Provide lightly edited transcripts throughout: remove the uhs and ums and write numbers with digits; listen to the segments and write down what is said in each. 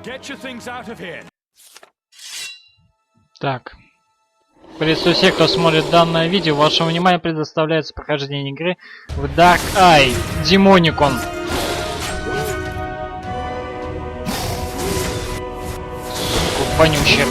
Get your things out of here. Так. Приветствую всех, кто смотрит данное видео. Вашему вниманию предоставляется прохождение игры в Dark Eye Demonicon. Вонючий.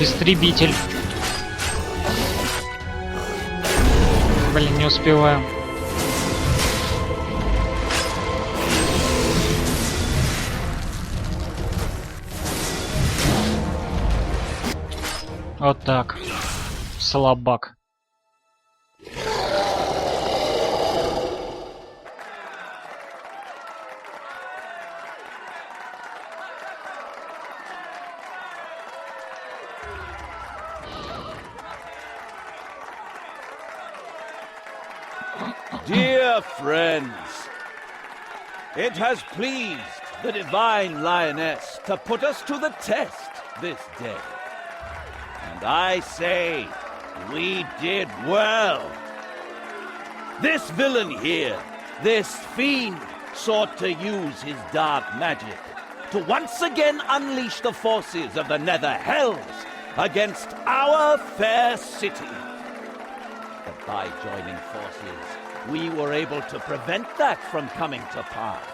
Истребитель. Блин, не успеваю. Вот так. Слабак. Dear friends, it has pleased the divine lioness to put us to the test this day. And I say, we did well. This villain here, this fiend, sought to use his dark magic to once again unleash the forces of the Nether Hells against our fair city. But by joining forces, we were able to prevent that from coming to pass,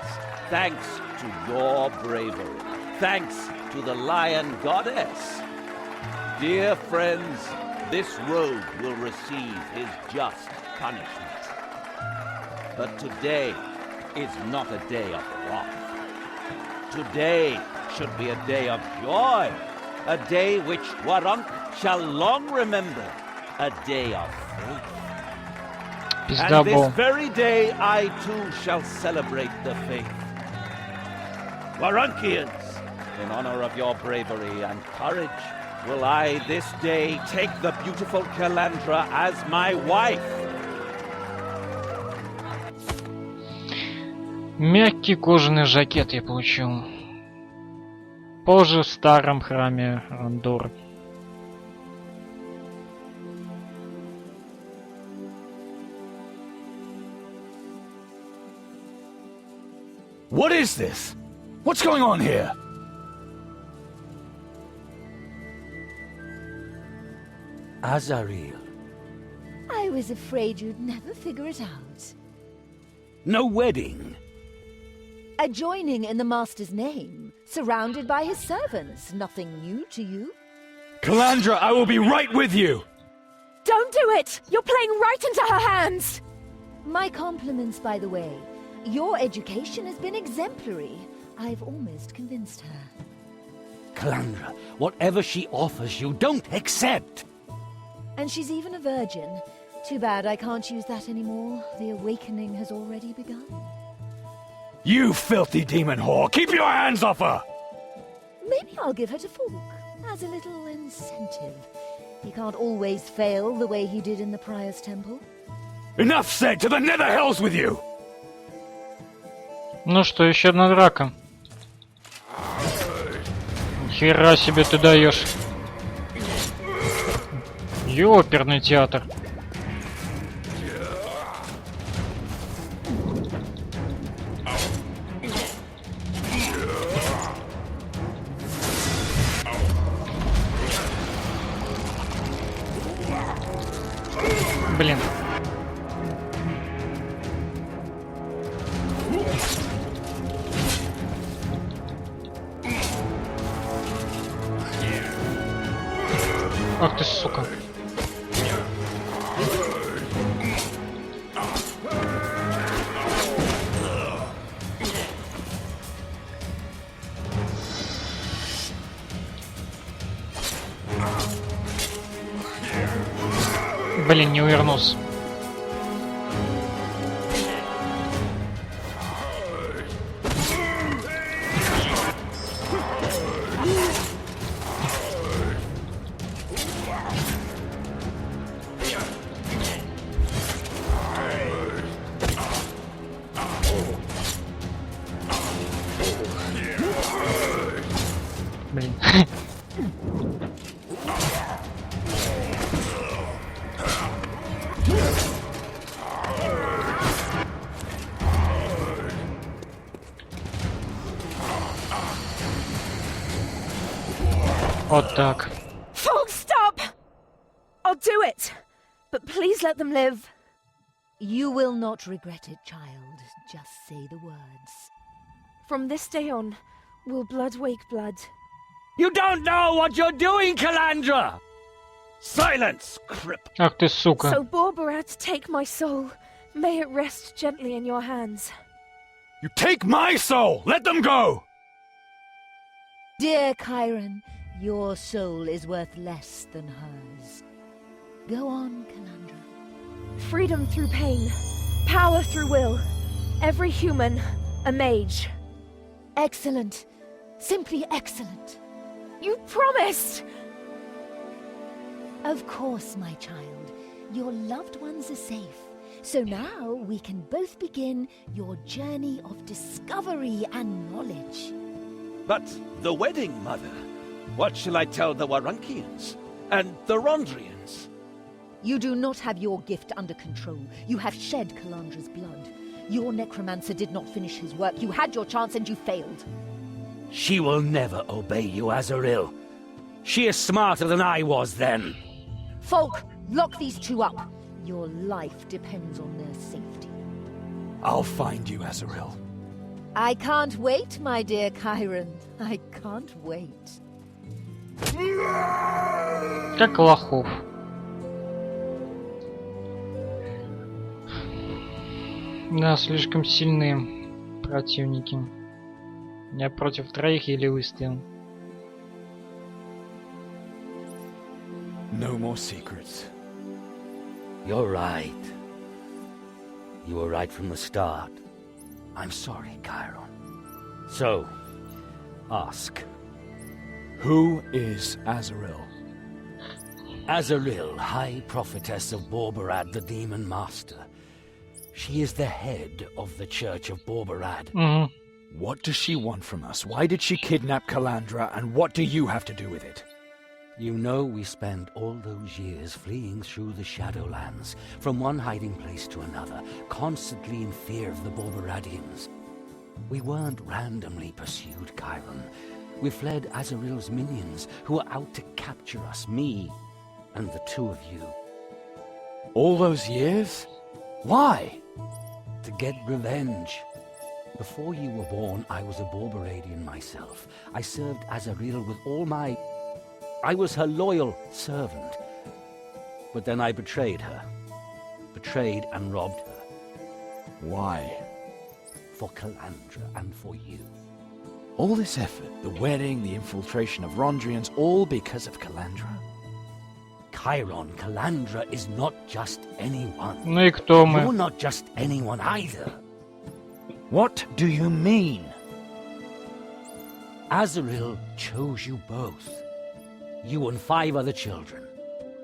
thanks to your bravery, thanks to the Lion Goddess. Dear friends, this rogue will receive his just punishment. But today is not a day of wrath. Today should be a day of joy, a day which Warunk shall long remember, a day of faith. And this very day, I too shall celebrate the faith. Warunkians, in honor of your bravery and courage, will I this day take the beautiful Calandra as my wife. Мягкий кожаный жакет я получил. Позже в старом храме Рандор. What is this? What's going on here? Azariel. I was afraid you'd never figure it out. No wedding. A joining in the Master's name, surrounded by his servants. Nothing new to you. Calandra, I will be right with you! Don't do it! You're playing right into her hands! My compliments, by the way. Your education has been exemplary. I've almost convinced her. Calandra, whatever she offers you, don't accept! And she's even a virgin. Too bad I can't use that anymore. The awakening has already begun. You filthy demon whore! Keep your hands off her! Maybe I'll give her to Falk, as a little incentive. He can't always fail the way he did in the Prior's Temple. Enough said! To the Nether Hells with you! Ну что, еще одна драка. Хера себе ты даешь. Ёперный театр. Блин. Ах ты, сука. Блин, не увернулся. Вот так. Folk, stop! I'll do it. But please let them live. You will not regret it, child. Just say the words. From this day on, will blood wake blood? You don't know what you're doing, Calandra! Silence, crip! Ах ты сука. So, Borbarat, take my soul. May it rest gently in your hands. You take my soul! Let them go! Dear Chiron, your soul is worth less than hers. Go on, Calandra. Freedom through pain. Power through will. Every human, a mage. Excellent. Simply excellent. You promised! Of course, my child. Your loved ones are safe. So now we can both begin your journey of discovery and knowledge. But the wedding, Mother? What shall I tell the Warunkians? And the Rondrians? You do not have your gift under control. You have shed Calandra's blood. Your necromancer did not finish his work. You had your chance and you failed. She will never obey you, Azaril. She is smarter than I was then. Folk, lock these two up. Your life depends on their safety. I'll find you, Azaril. I can't wait, my dear Chiron. I can't wait. Как лохов. Да, слишком сильные противники. Я против троих еле выстоял. No more secrets. You're right. You were right from the start. I'm sorry, Chiron. So, ask. Who is Azaril? Azaril, High Prophetess of Borbarad, the Demon Master. She is the head of the Church of Borbarad. What does she want from us? Why did she kidnap Calandra, and what do you have to do with it? You know we spent all those years fleeing through the Shadowlands, from one hiding place to another, constantly in fear of the Borbaradians. We weren't randomly pursued, Chiron. We fled Azaril's minions, who were out to capture us, me, and the two of you. All those years? Why? To get revenge. Before you were born, I was a Borbaradian myself. I served Azaril with all my... I was her loyal servant. But then I betrayed her. Betrayed and robbed her. Why? For Calandra and for you. All this effort, the wedding, the infiltration of Rondrians, all because of Calandra? Chiron, Calandra is not just anyone. Ну и кто мы? You're not just anyone either. What do you mean? Azaril chose you both. You and 5 other children.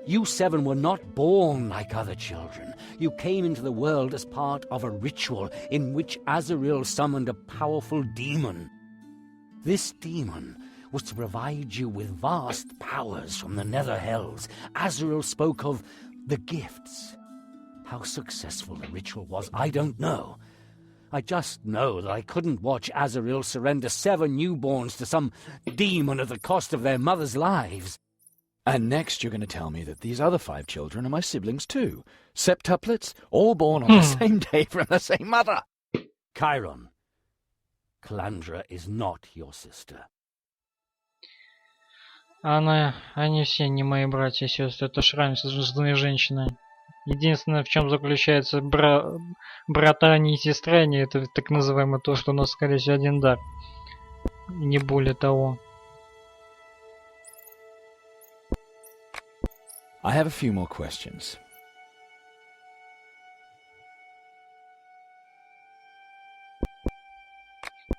You 7 were not born like other children. You came into the world as part of a ritual in which Azaril summoned a powerful demon. This demon was to provide you with vast powers from the Nether Hells. Azaril spoke of the gifts. How successful the ritual was, I don't know. I just know that I couldn't watch Azaril surrender 7 newborns to some demon at the cost of their mothers' lives. And next you're going to tell me that these other 5 children are my siblings too. Septuplets, all born on the same day from the same mother. Chiron, Calandra is not your sister. Они все не мои братья и сестры. Это ж раньше с женщиной. Единственное, в чем заключается брата они и сестры, они это так называемое то, что у нас, скорее всего, один дар. И не более того. I have a few more questions.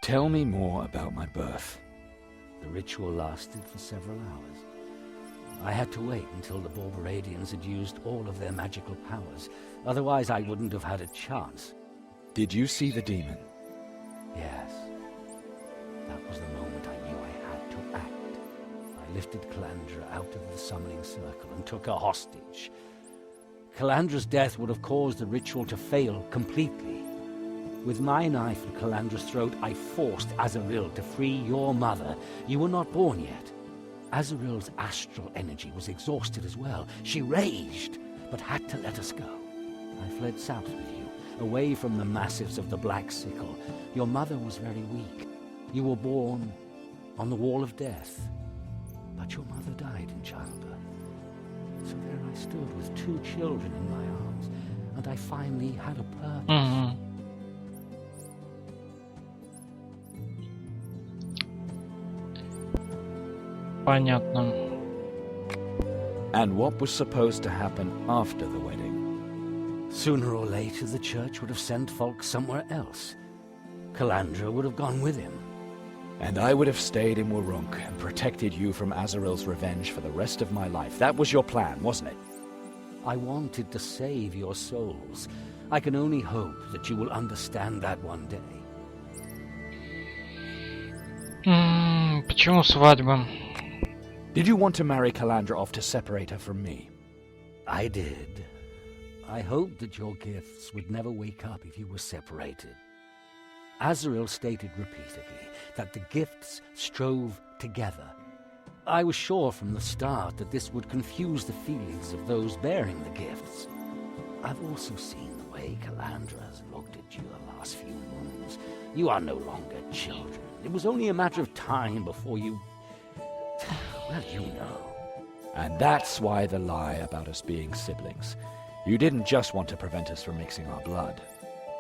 Tell me more about my birth. The ritual lasted for several hours. I had to wait until the Borbaradians had used all of their magical powers. Otherwise, I wouldn't have had a chance. Did you see the demon? Yes. That was the moment I knew I had to act. I lifted Calandra out of the summoning circle and took her hostage. Calandra's death would have caused the ritual to fail completely. With my knife at Calandra's throat, I forced Azaril to free your mother. You were not born yet. Azaril's astral energy was exhausted as well. She raged, but had to let us go. I fled south with you, away from the massives of the Black Sickle. Your mother was very weak. You were born on the wall of death. But your mother died in childbirth. So there I stood with 2 children in my arms, and I finally had a purpose. Понятно. And what was supposed to happen after the wedding? Sooner or later, the church would have sent folk somewhere else. Calandra would have gone with him. And I would have stayed in Wurrunk and protected you from Azaril's revenge for the rest of my life. That was your plan, wasn't it? I wanted to save your souls. I can only hope that you will understand that one day. Почему свадьба? Did you want to marry Calandra off to separate her from me? I did. I hoped that your gifts would never wake up if you were separated. Azaril stated repeatedly that the gifts strove together. I was sure from the start that this would confuse the feelings of those bearing the gifts. I've also seen the way Calandra has looked at you the last few months. You are no longer children. It was only a matter of time before you... Well, you know. And that's why the lie about us being siblings. You didn't just want to prevent us from mixing our blood.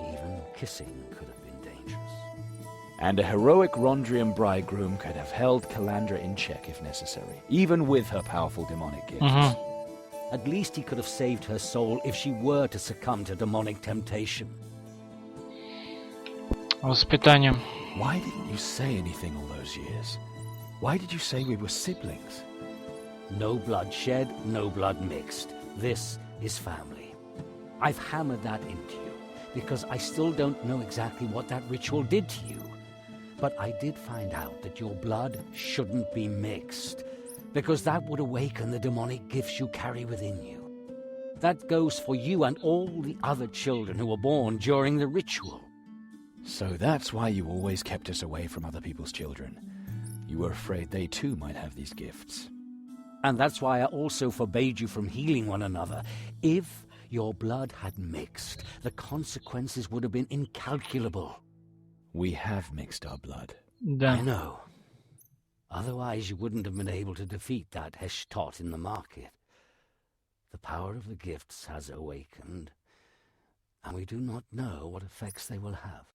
Even kissing could have been dangerous. And a heroic Rondrian bridegroom could have held Calandra in check if necessary, even with her powerful demonic gifts. At least he could have saved her soul if she were to succumb to demonic temptation. Воспитание. Why didn't you say anything all those years? Why did you say we were siblings? No blood shed, no blood mixed. This is family. I've hammered that into you, because I still don't know exactly what that ritual did to you. But I did find out that your blood shouldn't be mixed, because that would awaken the demonic gifts you carry within you. That goes for you and all the other children who were born during the ritual. So that's why you always kept us away from other people's children. You were afraid they too might have these gifts. And that's why I also forbade you from healing one another. If your blood had mixed, the consequences would have been incalculable. We have mixed our blood. Да. I know. Otherwise you wouldn't have been able to defeat that Heshtot in the market. The power of the gifts has awakened, and we do not know what effects they will have.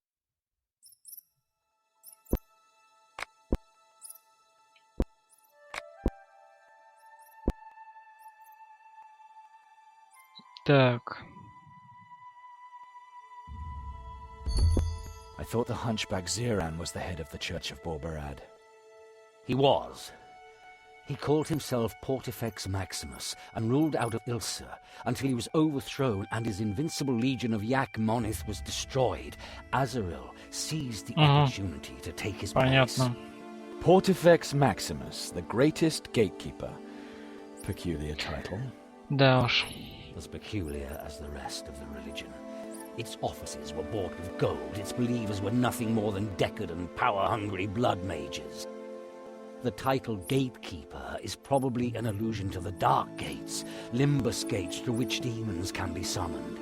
Так. I thought the hunchback Ziran was the head of the Church of Borbarad. He was. He called himself Portifex Maximus and ruled out of Ilsa until he was overthrown and his invincible legion of Yak Monith was destroyed. Azaril seized the opportunity to take his place. Понятно. Portifex Maximus, the greatest gatekeeper. Peculiar title. Да уж. As peculiar as the rest of the religion. Its offices were bought with gold. Its believers were nothing more than decadent, power-hungry blood mages. The title Gatekeeper is probably an allusion to the Dark Gates, Limbus Gates through which demons can be summoned.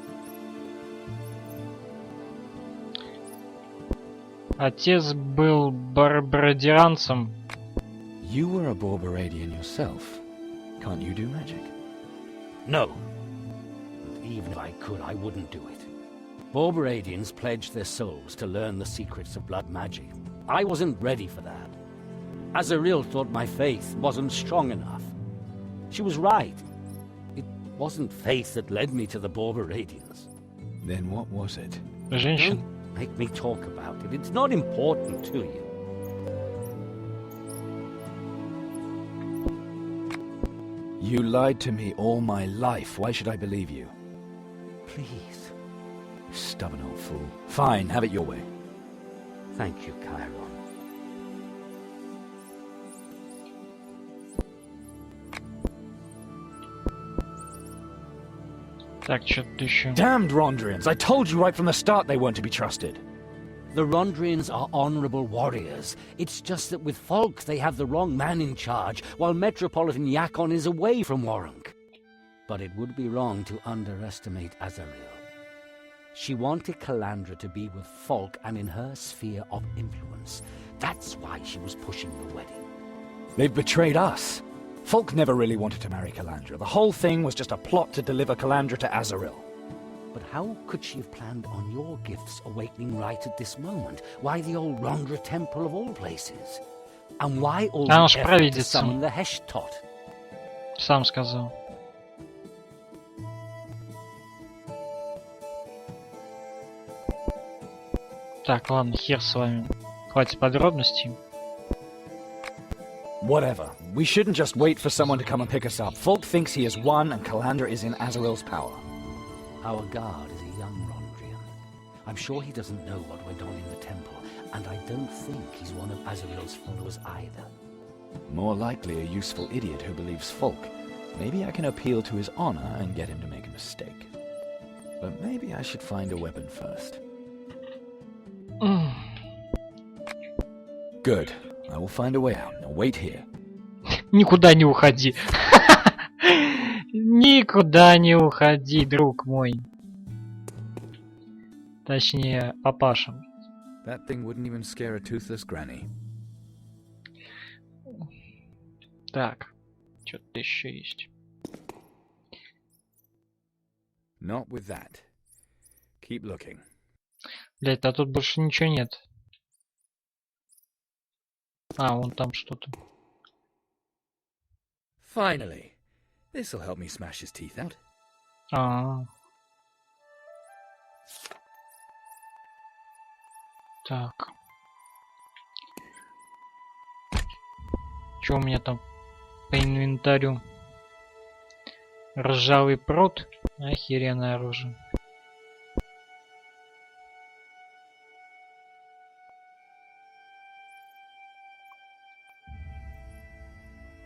Отец был барбарадианцем. You were a Borbaradian yourself. Can't you do magic? No. But even if I could, I wouldn't do it. Borbaradians pledged their souls to learn the secrets of blood magic. I wasn't ready for that. Azaril thought my faith wasn't strong enough. She was right. It wasn't faith that led me to the Borbaradians. Then what was it? Женщин. Don't make me talk about it. It's not important to you. You lied to me all my life. Why should I believe you? Please. Stubborn old fool. Fine, have it your way. Thank you, Chiron. Так, что-то еще. Damned Rondrians! I told you right from the start they weren't to be trusted. The Rondrians are honorable warriors. It's just that with Falk they have the wrong man in charge, while Metropolitan Yakon is away from Warunk. But it would be wrong to underestimate Azariel. She wanted Calandra to be with Falk and in her sphere of influence. That's why she was pushing the wedding. They've betrayed us. Falk never really wanted to marry Calandra. The whole thing was just a plot to deliver Calandra to Azariel. But how could she have planned on your gifts awakening right at this moment? Why the old Rondra temple of all places? And why all the effort to summon the Heshtot? Сам сказал. Так, ладно, хер с вами. Хватит подробностей. Whatever. We shouldn't just wait for someone to come and pick us up. Falk thinks he has won and Calandra is in Azariel's power. Our guard is a young Rondrian. I'm sure he doesn't know what went on in the temple, and I don't think he's one of Azariel's followers either. More likely a useful idiot who believes Falk. Maybe I can appeal to his honor and get him to make a mistake. But maybe I should find a weapon first. Good. I will find a way out. Now wait here. Никуда не уходи. Никуда не уходи, друг мой. Точнее, папаша. That thing wouldn't even scare a toothless granny. Так, что-то еще есть. Not with that. Keep looking. Блять, а тут больше ничего нет. А, вон там что-то. Finally. This'll help me smash his teeth out. Так. Что у меня там по инвентарю? Ржавый прут. Охеренное оружие.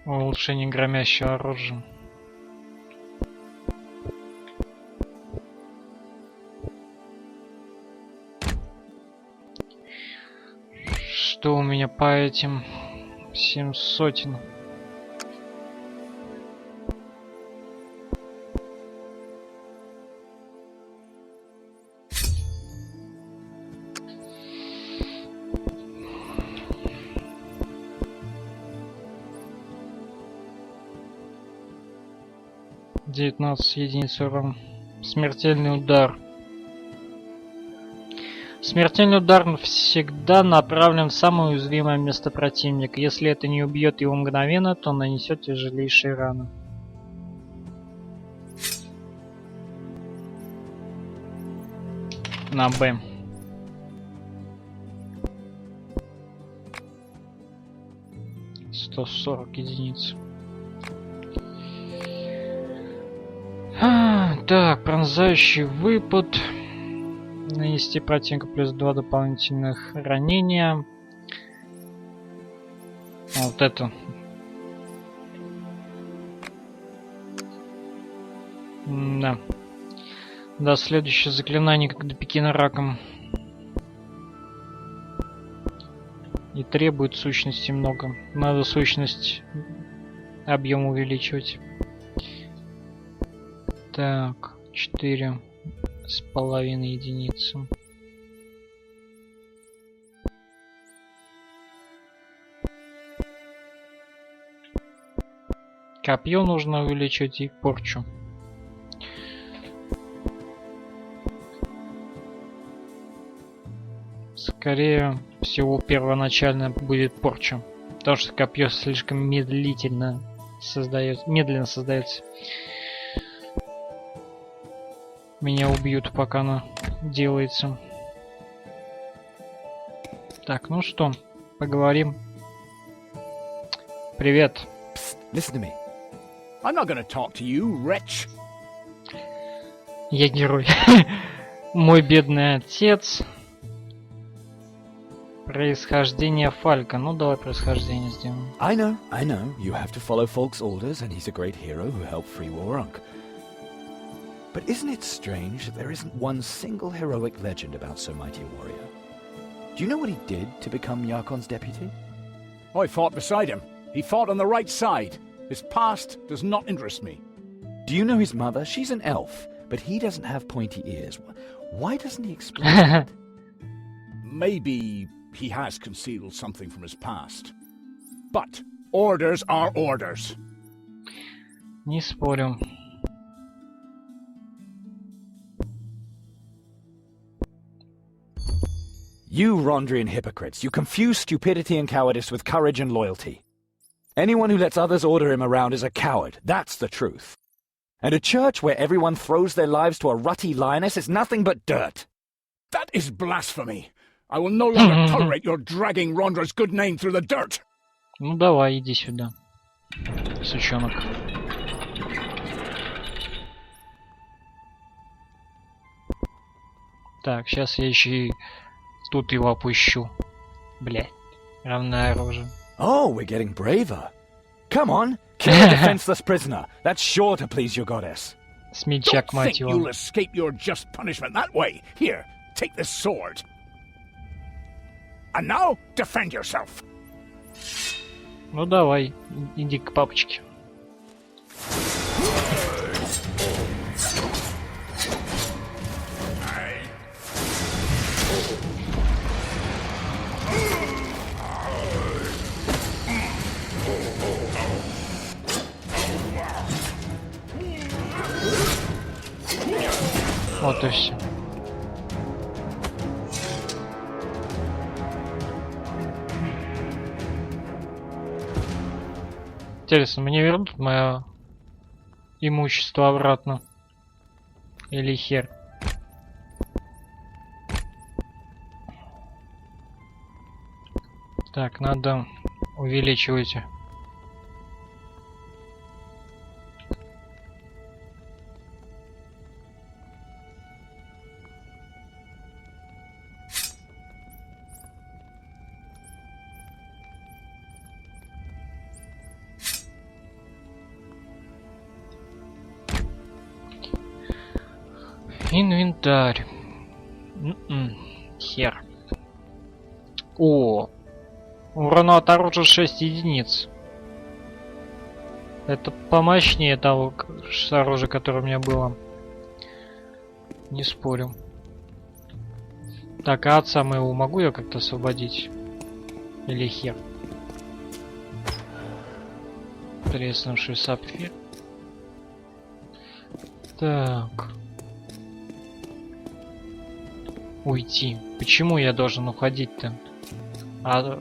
Улучшение громящего оружия. Что у меня по этим 700? Единиц урона. Смертельный удар. Смертельный удар всегда направлен в самое уязвимое место противника. Если это не убьет его мгновенно, то нанесет тяжелейшие раны. На Б. «140 единиц». Так, пронзающий выпад. Нанести противнику плюс 2 дополнительных ранения. Вот это. Да. Да, следующее заклинание, как до пикина раком. И требует сущности много. Надо сущность объем увеличивать. Так, 4,5 единицы. Копье нужно увеличивать и порчу. Скорее всего, первоначально будет порча, потому что копье слишком медленно создается. Меня убьют, пока оно делается. Так, ну что, поговорим. Привет. Psst, listen to me. I'm not gonna talk to you, wretch. Я герой. Мой бедный отец. Происхождение Фалька. Ну, давай происхождение сделаем. I know. You have to follow Falk's orders, and he's a great hero who helped free Warunk. But isn't it strange that there isn't one single heroic legend about so mighty a warrior? Do you know what he did to become Yarkon's deputy? I fought beside him. He fought on the right side. His past does not interest me. Do you know his mother? She's an elf, but he doesn't have pointy ears. Why doesn't he explain it? Maybe he has concealed something from his past. But orders are orders. Не спорю. You Rondrian hypocrites, you confuse stupidity and cowardice with courage and loyalty. Anyone who lets others order him around is a coward, that's the truth. And a church where everyone throws their lives to a rutty lioness is nothing but dirt. That is blasphemy. I will no longer tolerate your dragging Rondra's good name through the dirt. Ну давай, иди сюда, сучонок. Так, сейчас я еще и тут его опущу. Блядь, равное оружие. Oh, we're getting braver. Come on, kill a defenseless prisoner. That's sure to please your goddess. Смельчак, Don't мать think его. you'll escape your just punishment that way. Here, take this sword. And now, defend yourself. Ну давай, иди к папочке. Вот и все. Интересно, мне вернут мое имущество обратно? Или хер? Так, надо увеличивать. Инвентарь. Хер. О, урона от оружия 6 единиц. Это помощнее того оружия, которое у меня было. Не спорю. Так, а отца моего могу я как-то освободить? Или хер? Треснувший сапфир. Так. Уйти. Почему я должен уходить-то? А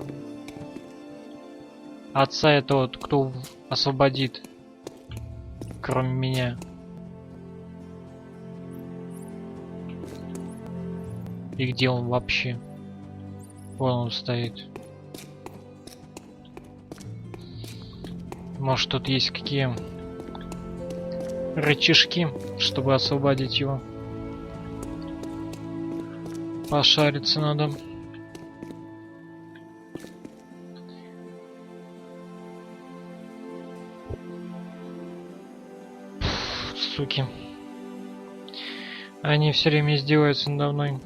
отца это вот кто освободит, кроме меня? И где он вообще? Вон он стоит. Может, тут есть какие рычажки, чтобы освободить его? Пошариться надо. Суки. Они все время издеваются надо мной.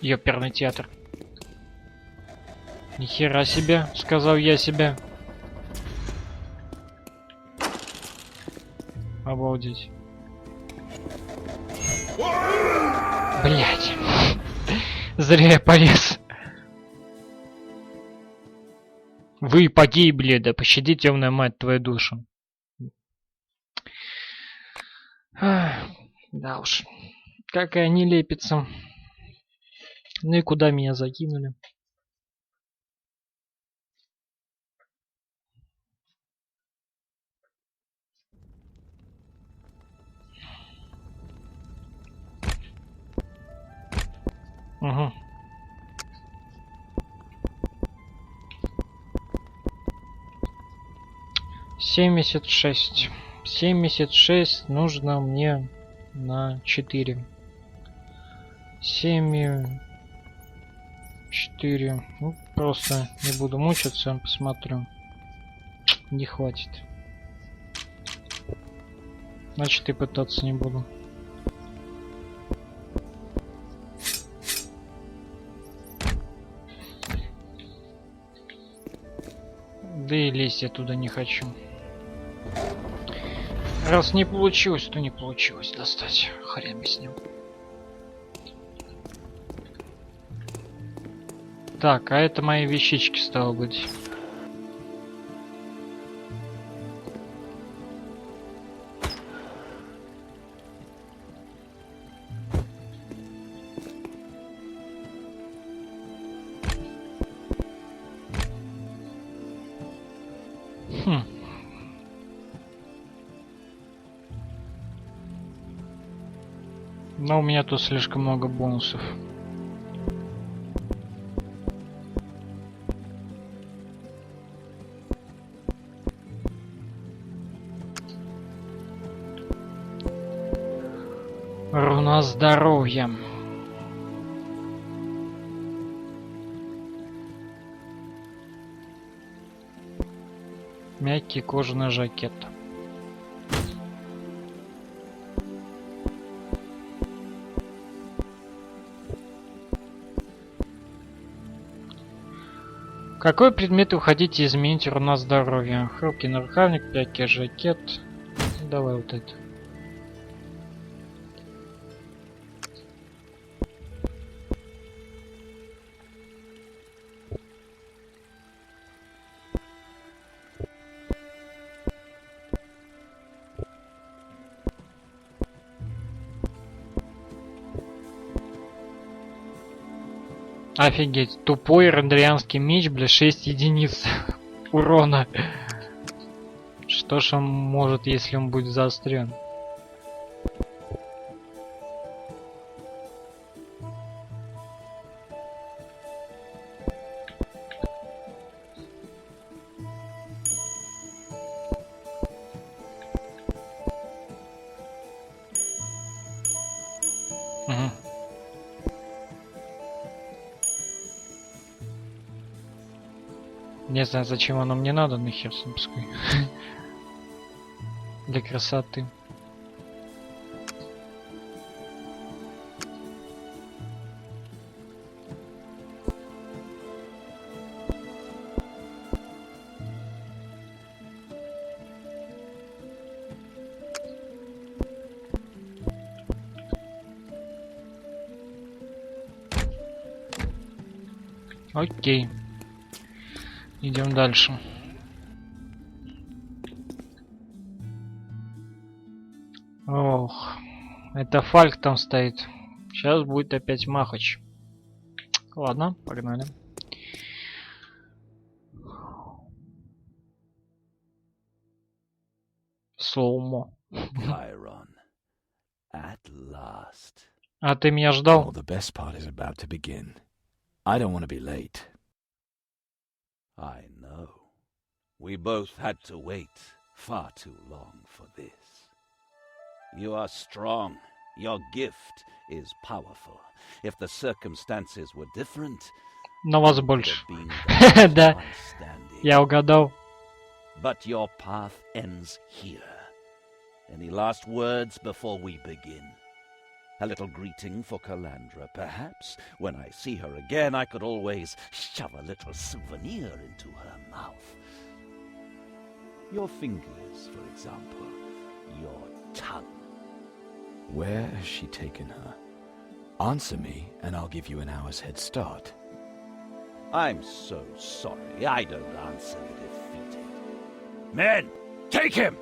Ёперный театр. Нихера себе, сказал я себе. Обалдеть. Блять. Зря я полез. Вы погибли, да пощади, темная мать, твою душу. Да уж. Какая нелепица. Ну и куда меня закинули? Угу. Семьдесят шесть нужно мне на 4. 7 4. Ну, просто не буду мучиться, посмотрю. Не хватит. Значит, и пытаться не буду. Да и лезть я туда не хочу. Раз не получилось, то не получилось достать. Хрен бы с ним. Так, а это мои вещички, стало быть. Но у меня тут слишком много бонусов. Руна здоровья. Мягкий кожаный жакет. Какой предмет вы хотите изменить? Руна здоровья. Хрупкий нарукавник, мягкий жакет. Давай вот это. Офигеть, тупой рандрианский меч, бля, 6 единиц урона. Что ж он может, если он будет заострен? Не знаю, зачем оно мне надо, нахер сам пускай. Для красоты. Окей. Идем дальше. Ох, это Фальк там стоит. Сейчас будет опять Махач. Ладно, погнали. Слоумо. А ты меня ждал? I know. We both had to wait far too long for this. You are strong. Your gift is powerful. If the circumstances were different, Но вас больше. Да, я угадал. But your path ends here. Any last words before we begin? A little greeting for Calandra, perhaps. When I see her again, I could always shove a little souvenir into her mouth. Your fingers, for example. Your tongue. Where has she taken her? Answer me, and I'll give you an hour's head start. I'm so sorry. I don't answer the defeated. Men, take him!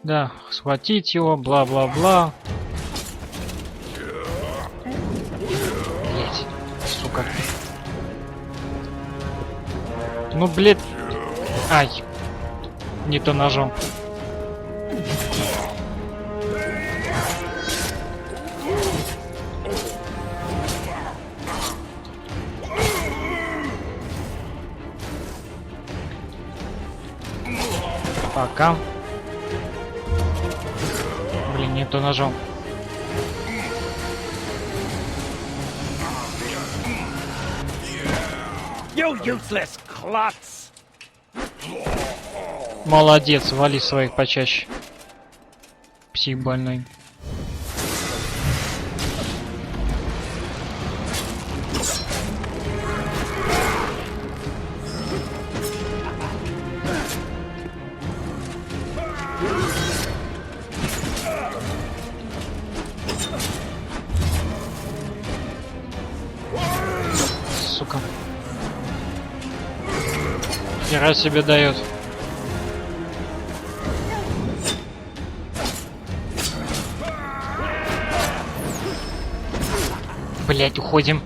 Да, схватить его, бла-бла-бла. Блять, сука. Ну, блядь. Ай. Не то ножом. Пока. Блин, не то ножом. You useless klutz! Молодец, вали своих почаще. Псих больной. Сука. Хера себе дает. Блять, уходим.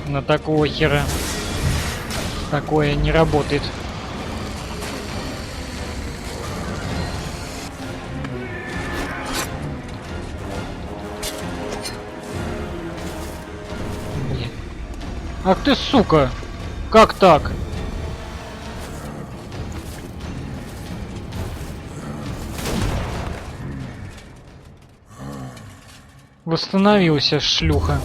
На такого хера такое не работает. Блин. Ах ты сука! Как так? Восстановился, шлюха.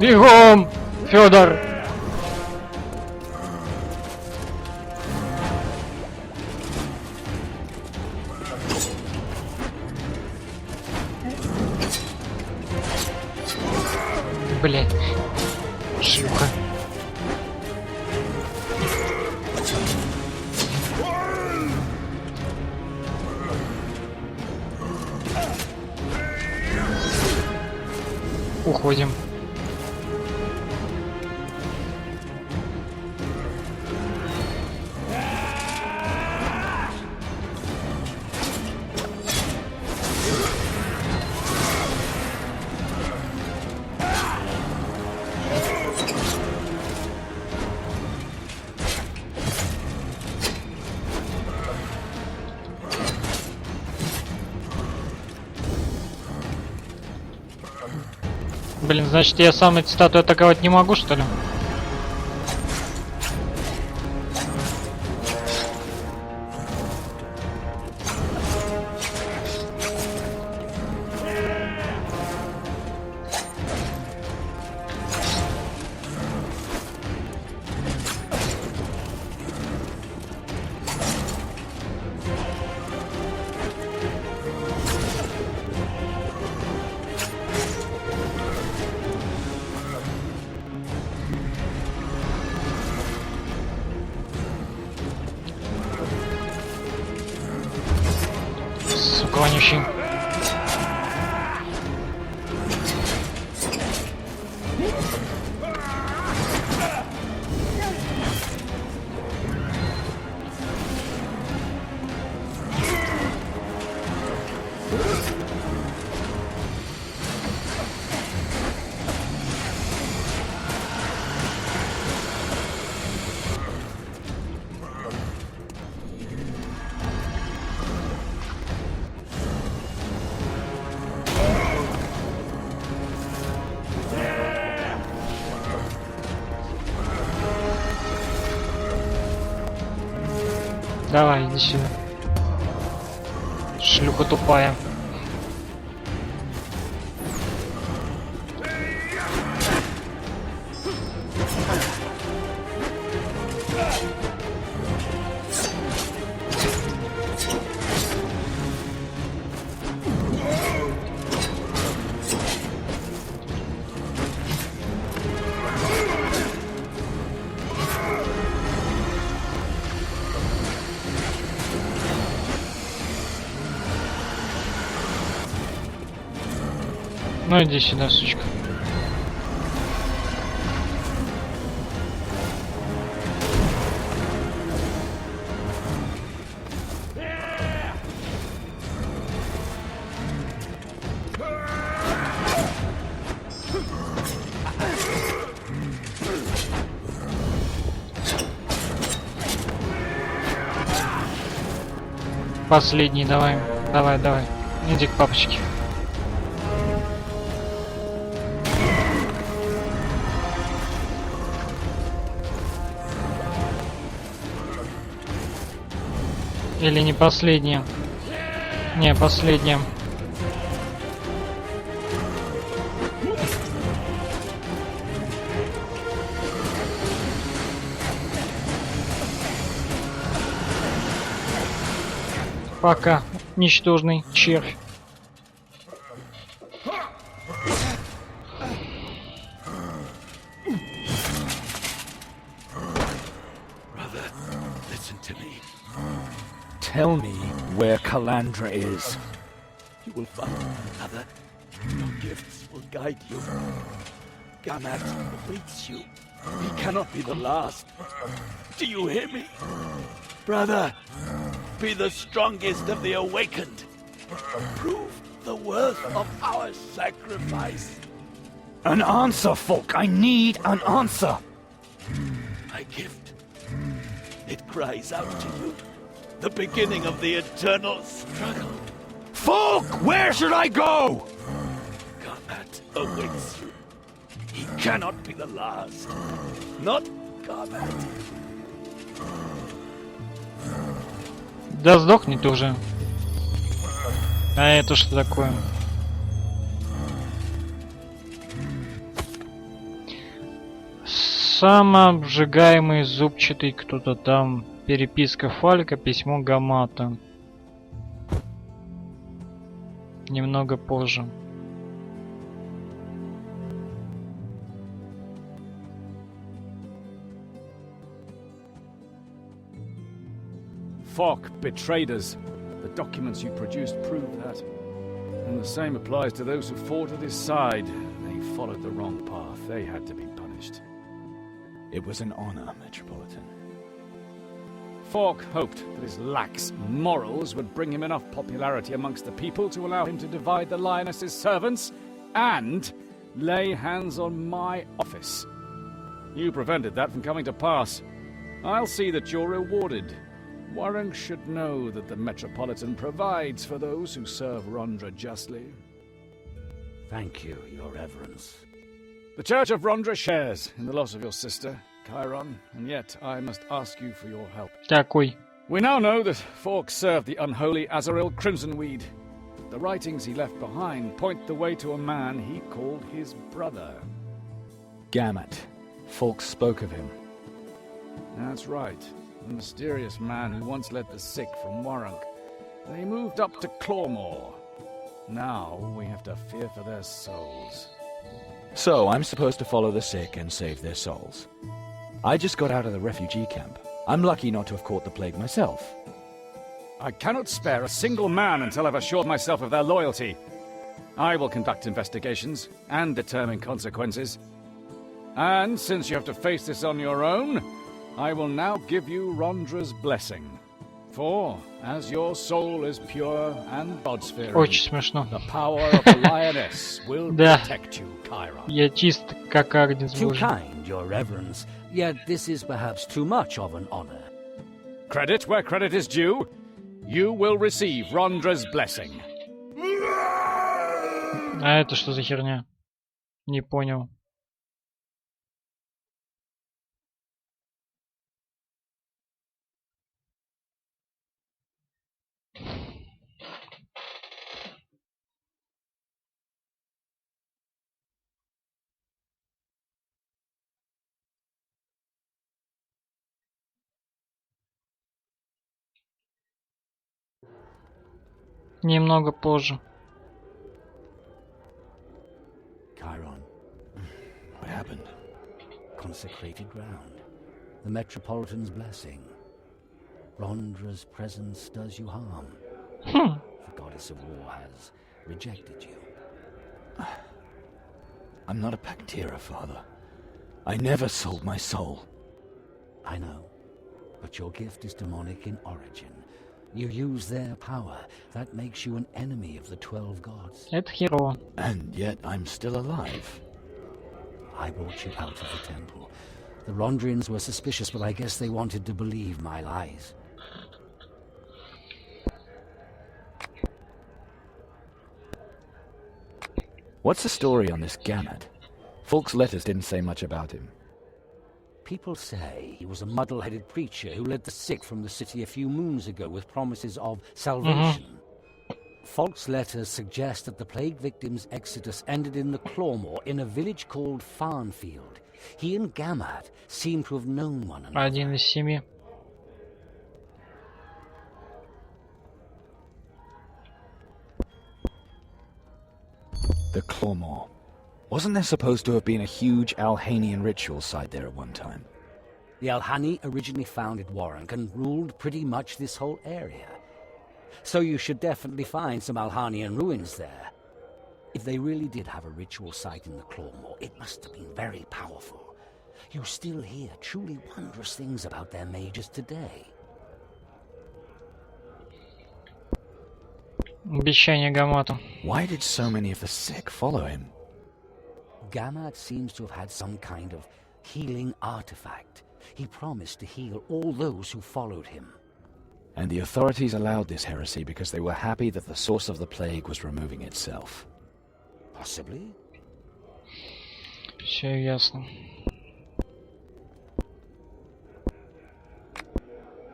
Бегом, Федор! Блять, шлюха. Уходим. Блин, значит я сам эти статуи атаковать не могу, что ли? Вонючий. Давай, иди сюда. Шлюха тупая. Ну иди сюда, сучка. Последний, давай. Давай, давай. Иди к папочке. Или не последняя? Не, последняя. Пока, ничтожный червь. Brother, listen to me. Tell me where Calandra is. You will find another. Your gifts will guide you. Gamat awaits you. He cannot be the last. Do you hear me? Brother, be the strongest of the awakened. Prove the worth of our sacrifice. An answer, folk! I need an answer! My gift. It cries out to you. The beginning of the eternal struggle. Folk! Where should I go? Gamat awaits you. He cannot be the last. Not Gamat. Да сдохни ты уже. А это что такое? Самообжигаемый зубчатый кто-то там. Переписка Фалька, письмо Гамата. Немного позже. Falk betrayed us. The documents you produced prove that. And the same applies to those who fought at his side. They followed the wrong path. They had to be punished. It was an honor, Metropolitan. Falk hoped that his lax morals would bring him enough popularity amongst the people to allow him to divide the Lioness's servants and lay hands on my office. You prevented that from coming to pass. I'll see that you're rewarded. Warren should know that the Metropolitan provides for those who serve Rondra justly. Thank you, Your Reverence. The Church of Rondra shares in the loss of your sister, Chiron, and yet I must ask you for your help. Какой? We now know that Falk served the unholy Azrael Crimsonweed. The writings he left behind point the way to a man he called his brother. Gamat. Folk spoke of him. That's right. The mysterious man who once led the sick from Warrunk. They moved up to Clawmore. Now we have to fear for their souls. So I'm supposed to follow the sick and save their souls. I just got out of the refugee camp. I'm lucky not to have caught the plague myself. I cannot spare a single man until I've assured myself of their loyalty. I will conduct investigations and determine consequences. And since you have to face this on your own, I will now give you Rondra's blessing. For, as your soul is pure and God-fearing, Очень смешно. the power of the Lioness will Да. protect you, Chiron. Я чист как Агнец Too Божий. kind, Your Reverence, yet this is perhaps too much of an honor. Credit where credit is due. You will receive Rondra's blessing. А это что за херня? Не понял. Немного позже. Chiron, What happened? consecrated ground. The Metropolitan's blessing. Rondra's presence does you harm. The goddess of war has rejected you. I'm not a Pactera, Father. I never sold my soul. I know, but your gift is demonic in origin. You use their power. That makes you an enemy of the 12 gods. Это херово. And yet I'm still alive. I brought you out of the temple. The Rondrians were suspicious, but I guess they wanted to believe my lies. What's the story on this Gamad? Falk's letters didn't say much about him. People say he was a muddle-headed preacher who led the sick from the city a few moons ago with promises of salvation. Falk's letters suggest that the plague victims' exodus ended in the Clawmore in a village called Farnfield. He and Gamad seem to have known one another. 1 из 7. The Clawmore. Wasn't there supposed to have been a huge Alhanian ritual site there at one time? The Alhani originally founded Warrank and ruled pretty much this whole area. So you should definitely find some Alhanian ruins there. If they really did have a ritual site in the Clawmore, it must have been very powerful. You still hear truly wondrous things about their mages today. Обещание Гамату. Why did so many of the sick follow him? Gamad seems to have had some kind of healing artifact. He promised to heal all those who followed him. And the authorities allowed this heresy because they were happy that the source of the plague was removing itself. Possibly. Все ясно.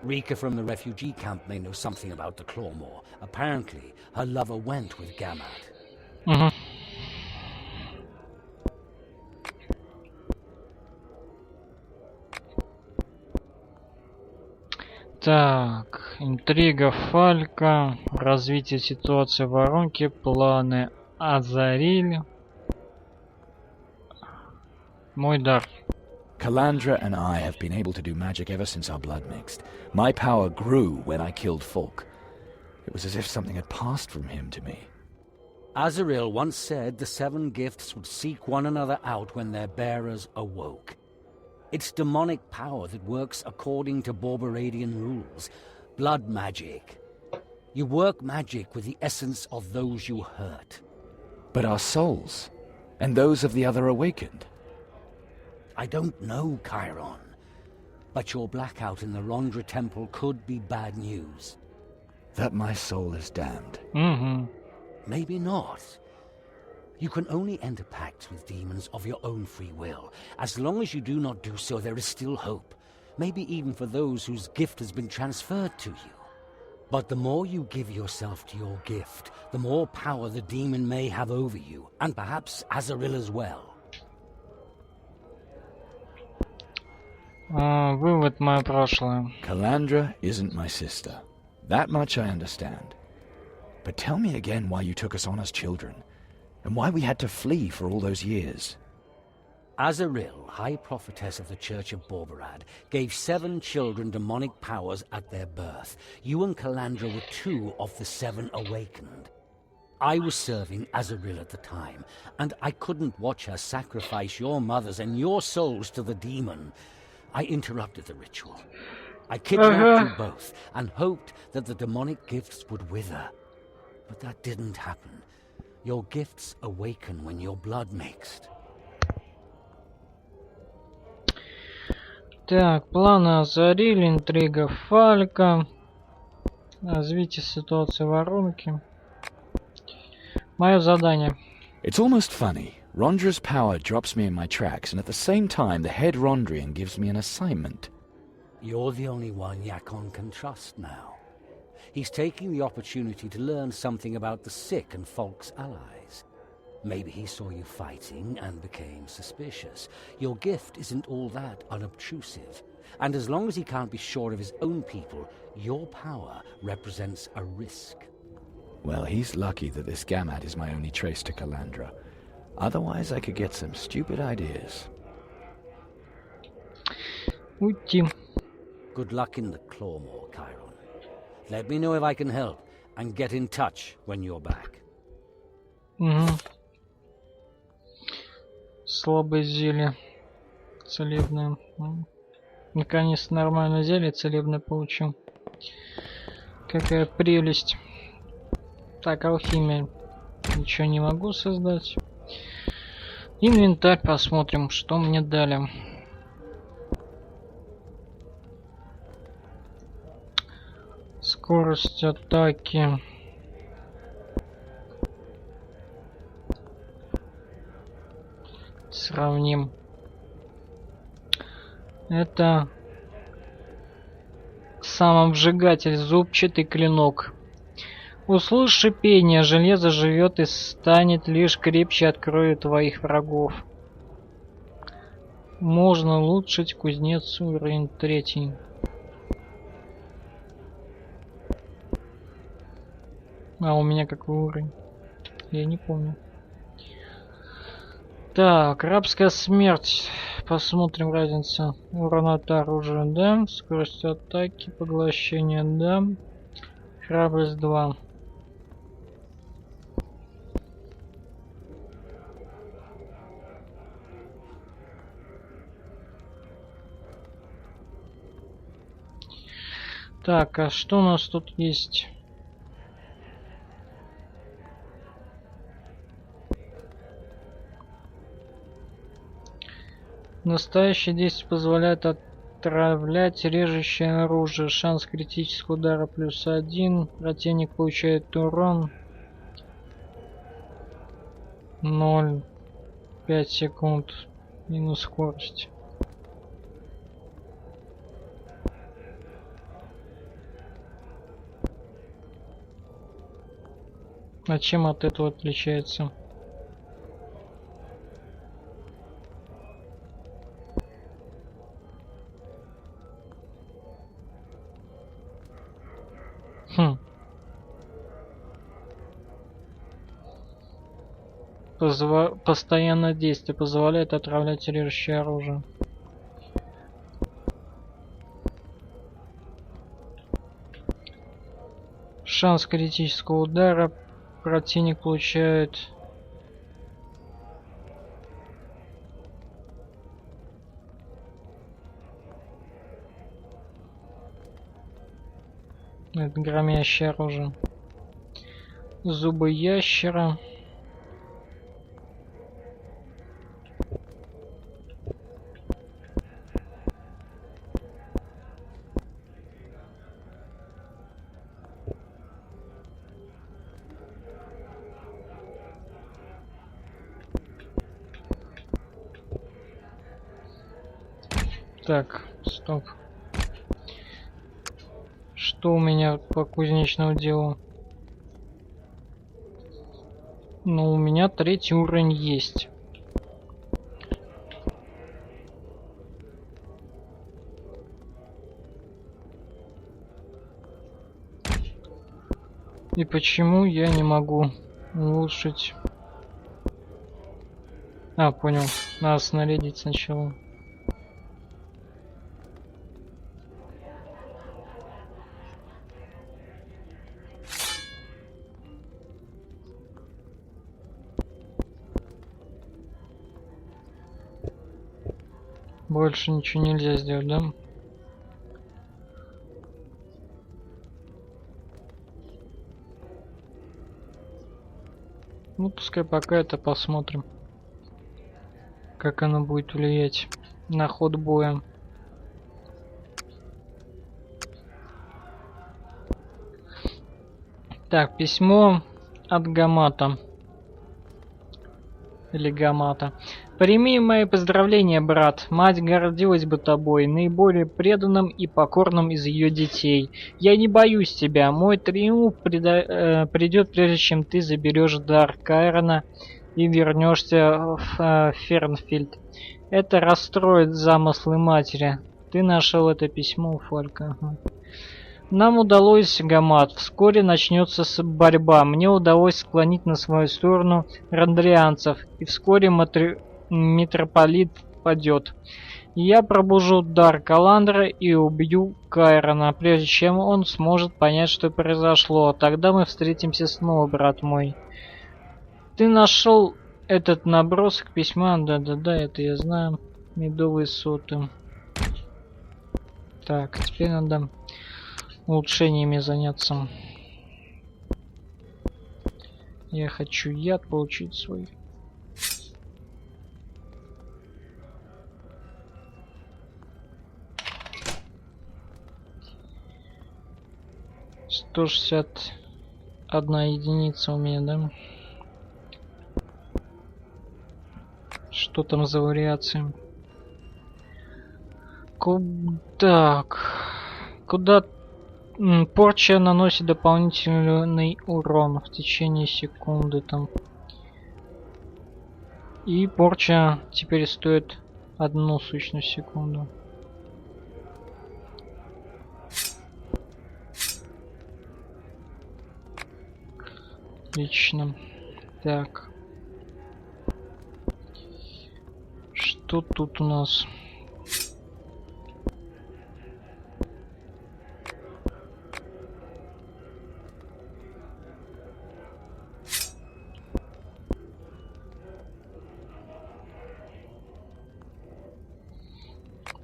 Rika from the refugee camp may know something about the Clawmore. Apparently, her lover went with Gamad. Угу. Так, интрига Фалька, развитие ситуации в воронке, планы Азариль. Мой дар. Calandra and I have been able to do magic ever since our blood mixed. My power grew when I killed Falk. It was as if something had passed from him to me. Azaril once said the 7 gifts would seek one another out when their bearers awoke. It's demonic power that works according to Borberadian rules. Blood magic. You work magic with the essence of those you hurt. But our souls, and those of the other awakened. I don't know, Chiron. But your blackout in the Rondra Temple could be bad news. That my soul is damned. Угу. Maybe not. You can only enter pacts with demons of your own free will. As long as you do not do so, there is still hope. Maybe even for those whose gift has been transferred to you. But the more you give yourself to your gift, the more power the demon may have over you, and perhaps Azaril as well. Вывод мое прошлое. Calandra isn't my sister. That much I understand. But tell me again why you took us on as children, and why we had to flee for all those years. Azaril, High Prophetess of the Church of Borberad, gave 7 children demonic powers at their birth. You and Calandra were 2 of the 7 awakened. I was serving Azaril at the time, and I couldn't watch her sacrifice your mothers and your souls to the demon. I interrupted the ritual. I kidnapped you both, and hoped that the demonic gifts would wither. But that didn't happen. Your gifts awaken when your blood mixed. Так, планы Азариль, интрига Фалька, развитие ситуации в воронке. Мое задание. It's almost funny. Rondra's power drops me in my tracks, and at the same time the head Rondrian gives me an assignment. You're the only one Yakon can trust now. He's taking the opportunity to learn something about the sick and Falk's allies. Maybe he saw you fighting and became suspicious. Your gift isn't all that unobtrusive, and as long as he can't be sure of his own people, your power represents a risk. Well, he's lucky that this Gamad is my only trace to Calandra. Otherwise, I could get some stupid ideas. Уйти. Good luck in the Clawmore, Chiron. Let me know if I can help, and get in touch when you're back. Угу. Слабое зелье. Целебное. Наконец-то нормальное зелье целебное получил. Какая прелесть. Так, алхимия. Ничего не могу создать. Инвентарь посмотрим, что мне дали. Скорость атаки. Сравним. Это самообжигатель, зубчатый клинок. Услышь шипение, железо живет и станет лишь крепче от крови твоих врагов. Можно улучшить кузнец уровень 3. А у меня какой уровень? Я не помню. Так, рабская смерть. Посмотрим разницу. Урон от оружия, да. Скорость атаки, поглощение, да. Храбрость 2. Так, а что у нас тут есть? Настоящее действие позволяет отравлять режущее оружие. Шанс критического удара +1. Противник получает урон 0. 5 секунд. Минус скорость. А чем от этого отличается? Постоянное действие позволяет отравлять режущее оружие. Шанс критического удара. Противник получает это громящее оружие. Зубы ящера. Так, стоп. Что у меня по кузнечному делу? Ну, у меня 3-й уровень есть. И почему я не могу улучшить? А, понял. Надо снарядить сначала. Больше ничего нельзя сделать, да? Ну, пускай пока это посмотрим. Как оно будет влиять на ход боя. Так, письмо от Гамата. Или Гамата. Прими мои поздравления, брат. Мать гордилась бы тобой, наиболее преданным и покорным из ее детей. Я не боюсь тебя. Мой триумф придет, прежде чем ты заберешь Дарк Айрона и вернешься в Фернфильд. Это расстроит замыслы матери. Ты нашел это письмо у Фалька. Ага. Нам удалось, Гамат. Вскоре начнется борьба. Мне удалось склонить на свою сторону рандрианцев, и вскоре митрополит падет. Я пробужу дар Каландра и убью Кайрона, прежде чем он сможет понять, что произошло. Тогда мы встретимся снова, брат мой. Ты нашел Этот набросок письма, да-да-да, это я знаю. Медовые соты. Так, теперь надо улучшениями заняться. Я хочу яд получить свой. «161 единица у меня, да? Что там за вариации? Так. Куда порча наносит дополнительный урон в течение секунды там. И порча теперь стоит 1 сущную секунду. Отлично. Так. Что тут у нас?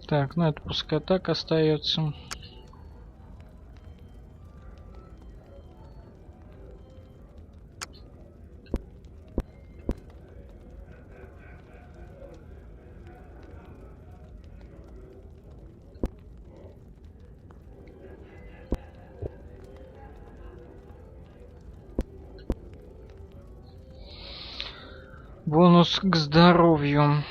Так, ну это пускай так остается. Бонус к здоровью.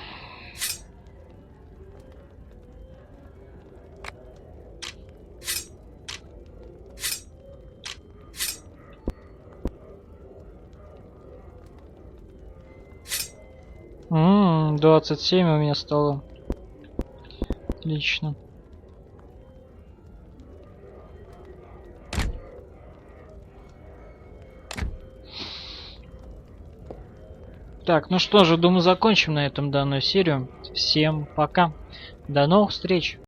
М-м, 27 у меня стало. Отлично. Так, ну что же, думаю, закончим на этом данную серию. Всем пока. До новых встреч.